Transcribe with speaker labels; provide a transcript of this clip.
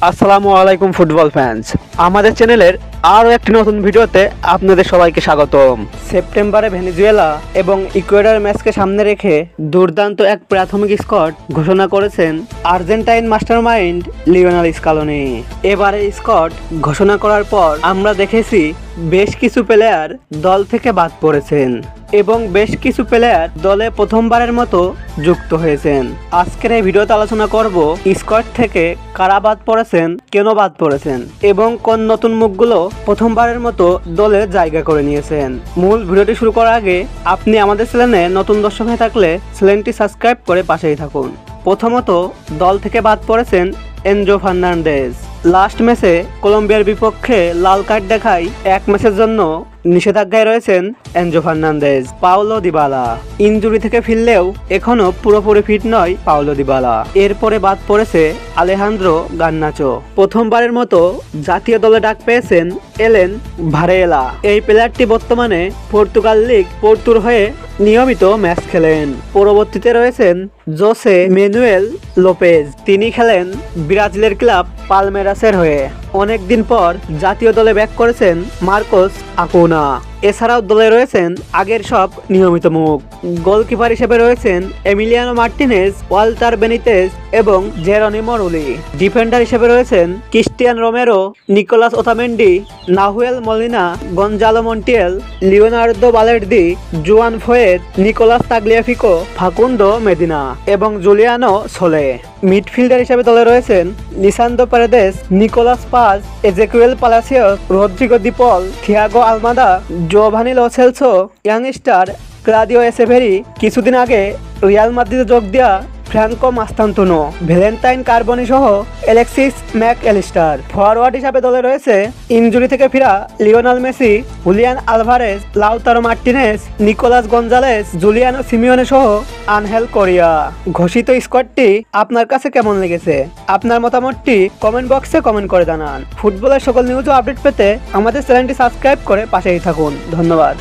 Speaker 1: আসসালামু আলাইকুম football fans, আমাদের চ্যানেলের আরও একটি নতুন ভিডিওতে আপনাদের সবাইকে স্বাগতম। সেপ্টেম্বরে ভেনেজুয়েলা এবং ইকুয়েডর ম্যাচকে সামনে রেখে দুর্দান্ত এক প্রাথমিক স্কোয়াড ঘোষণা করেছেন আর্জেন্টাইন মাস্টারমাইন্ড লিওনেল স্কালোনি। এবারে স্কোয়াড ঘোষণা করার পর আমরা দেখেছি বেশ কিছু প্লেয়ার দল থেকে বাদ পড়েছেন এবং বেশ কিছু প্লেয়ার দলে প্রথমবারের মতো যুক্ত হয়েছেন। আজকের এই ভিডিওতে আলোচনা করব স্কোয়াড থেকে কারা বাদ পড়েছেন, কেন বাদ পড়েছেন এবং কোন নতুন মুখগুলো প্রথমবারের মতো দলে জায়গা করে নিয়েছেন। মূল ভিডিওটি শুরু করার আগে আপনি আমাদের চ্যানেলে নতুন দর্শক হয়ে থাকলে চ্যানেলটি সাবস্ক্রাইব করে পাশেই থাকুন। প্রথমত দল থেকে বাদ পড়েছেন এনজো ফার্নান্দেজ। লাস্ট ম্যাচে কলম্বিয়ার বিপক্ষে লাল কার্ড দেখায় এক ম্যাচের জন্য নিষেধাজ্ঞায় রয়েছেন Enzo Fernandez. Paulo Dybala injury থেকে ফিরলেও এখনো পুরোপুরি ফিট নয় পাওলো দিবালা। এরপরে বাদ পড়েছে আলেহান্দ্রো গার্নাচো। প্রথমবারের মতো জাতীয় দলে ডাক পেয়েছেন এলেন ভারেলা। এই প্লেয়ারটি বর্তমানে পর্তুগাল লিগ পোর্তুর হয়ে নিয়মিত ম্যাচ খেলেন। পরবর্তীতে রয়েছেন জোসে মেনুয়েল লোপেজ। তিনি খেলেন ব্রাজিলের ক্লাব পালমেরাসের হয়ে। অনেকদিন পর জাতীয় দলে ব্যাক করেছেন মার্কোস আকুনা। এছাড়াও দলে রয়েছেন আগের সব নিয়মিত মুখ। গোলকিপার হিসেবে রয়েছেন এমিলিয়ানো মার্টিনেজ, ওয়াল্টার বেনিতেজ এবং জেরোনিমো রুলি। ডিফেন্ডার হিসেবে রয়েছেন Cristian Romero, Nicolas Otamendi, Nahuel Molina, Gonzalo Montiel, Leonardo Balerdi, Juan Foyth, Nicolas Tagliafico, Facundo Medina এবং জুলিয়ানো সোলে। মিডফিল্ডার হিসেবে দলে রয়েছেন Lisandro Paredes, Nicolas Paz, Ezequiel Palacios, Rodrigo De Paul, Thiago Almada, Giovani Lo Celso, youngster Claudio Echeverri, কিছুদিন আগে Real মাদ্রিদে যোগ দেওয়া Franco Mastantuono, Valentin Carboni সহ অ্যালেক্সিস ম্যাক এলিস্টার। ফরওয়ার্ড হিসাবে দলে রয়েছে ইনজুরি থেকে ফেরা Lionel Messi, Julian Alvarez, Lautaro Martinez, Nicolas Gonzalez, Giuliano Simeone সহ আনহেল কোরিয়া। ঘোষিত স্কোয়াডটি আপনার কাছে কেমন লেগেছে? আপনার মতামতটি কমেন্ট বক্সে কমেন্ট করে জানান। ফুটবলের সকল নিউজ ও আপডেট পেতে আমাদের চ্যানেলটি সাবস্ক্রাইব করে পাশেই থাকুন। ধন্যবাদ।